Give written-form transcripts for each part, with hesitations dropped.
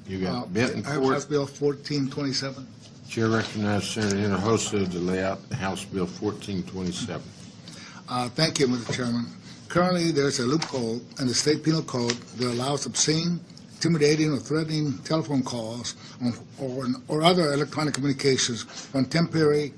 You got I have House Benton, Bill 1427. Chair recognizes Senator Hinojosa to lay out House Bill 1427. Thank you, Mr. Chairman. Currently, there's a loophole in the state penal code that allows obscene, intimidating, or threatening telephone calls or other electronic communications from temporary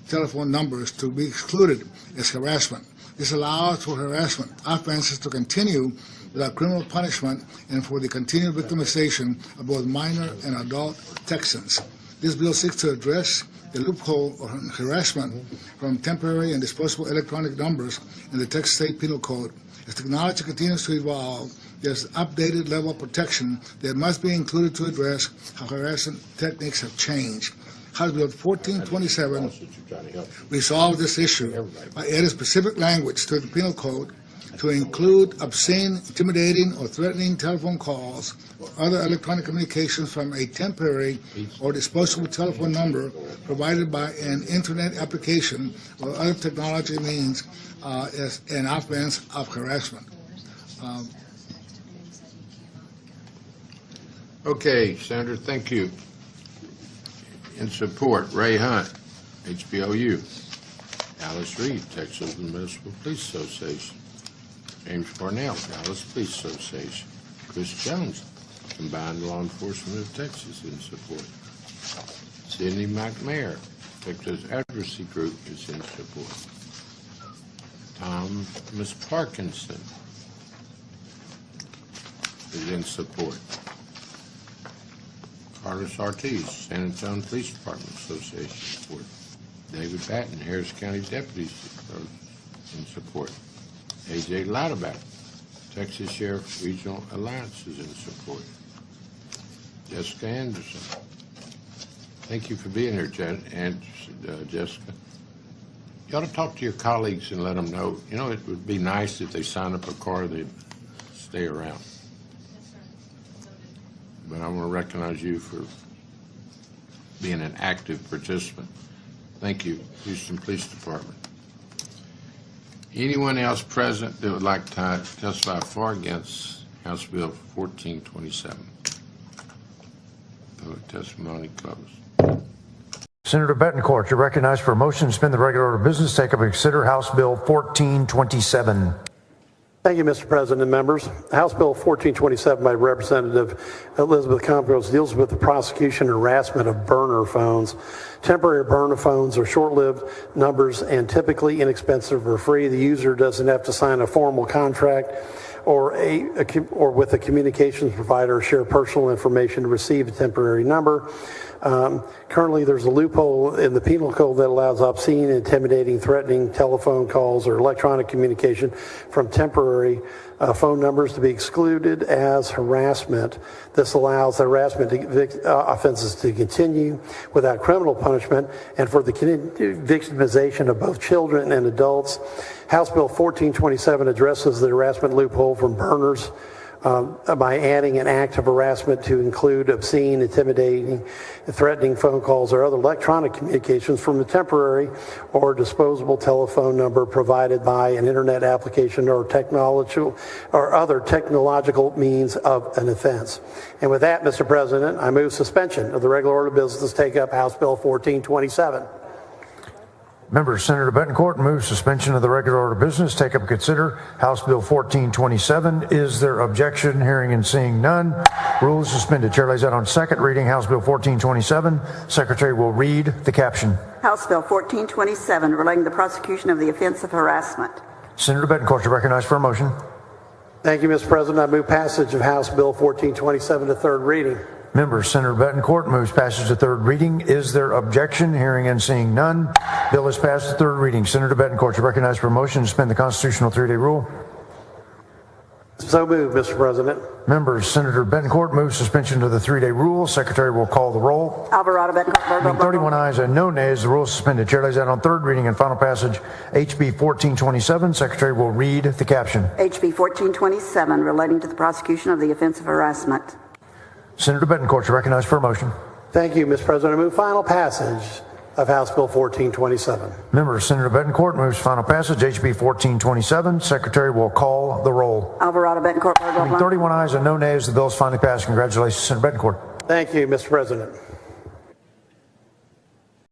telephone numbers to be excluded as harassment. This allows for harassment offenses to continue without criminal punishment and for the continued victimization of both minor and adult Texans. This bill seeks to address the loophole on harassment from temporary and disposable electronic numbers in the Texas State Penal Code. As technology continues to evolve, there's an updated level of protection that must be included to address how harassment techniques have changed. House Bill 1427 resolves this issue by adding specific language to the penal code to include obscene, intimidating, or threatening telephone calls or other electronic communications from a temporary or disposable telephone number provided by an internet application or other technology means as an offense of harassment. Okay, Senator, thank you. In support, Ray Hunt, HBOU. Alice Reed, Texas Municipal Police Association. James Cornell, Dallas Police Association. Chris Jones, Combined Law Enforcement of Texas, in support. Sidney McNair, Texas Advocacy Group, is in support. Thomas Parkinson is in support. Carlos Ortiz, San Antonio Police Department Association, support. David Patton, Harris County Deputies, in support. A.J. Lauterbach, Texas Sheriff Regional Alliance, is in support. Jessica Anderson. Thank you for being here, Jessica. You ought to talk to your colleagues and let them know. You know, it would be nice if they sign up a car, they'd stay around. But I want to recognize you for being an active participant. Thank you, Houston Police Department. Anyone else present that would like to testify for or against House Bill 1427? Public testimony closed. Senator Betancourt, you're recognized for a motion to suspend the regular order of business, take up and consider House Bill 1427. Thank you, Mr. President and members. House Bill 1427 by Representative Elizabeth Campos deals with the prosecution and harassment of burner phones. Temporary burner phones are short-lived numbers and typically inexpensive or free. The user doesn't have to sign a formal contract or with a communications provider or share personal information to receive a temporary number. Currently, there's a loophole in the penal code that allows obscene, intimidating, threatening telephone calls or electronic communication from temporary phone numbers to be excluded as harassment. This allows the harassment offenses to continue without criminal punishment and for the victimization of both children and adults. House Bill 1427 addresses the harassment loophole from burners by adding an act of harassment to include obscene, intimidating, threatening phone calls or other electronic communications from a temporary or disposable telephone number provided by an internet application or other technological means of an offense. And with that, Mr. President, I move suspension of the regular order of business to take up House Bill 1427. Members, Senator Betancourt moves suspension of the regular order of business, take up and consider House Bill 1427. Is there objection? Hearing and seeing none. Rule is suspended. Chair lays out on second reading House Bill 1427. Secretary will read the caption. House Bill 1427 relating to the prosecution of the offense of harassment. Senator Betancourt, you're recognized for a motion. Thank you, Mr. President. I move passage of House Bill 1427 to third reading. Members, Senator Betancourt moves passage to third reading. Is there objection? Hearing and seeing none. Bill is passed to third reading. Senator Betancourt, you're recognized for a motion to suspend the constitutional three-day rule. So moved, Mr. President. Members, Senator Betancourt moves suspension of the three-day rule. Secretary will call the roll. Alvarado, Betancourt. 31 ayes and no nays. The rule is suspended. Chair lays out on third reading and final passage HB 1427. Secretary will read the caption. HB 1427 relating to the prosecution of the offense of harassment. Senator Betancourt, you're recognized for a motion. Thank you, Mr. President. I move final passage of House Bill 1427. Members, Senator Betancourt moves final passage HB 1427. Secretary will call the roll. Alvarado, Betancourt. 31 ayes and no nays. The bill is finally passed. Congratulations, Senator Betancourt. Thank you, Mr. President.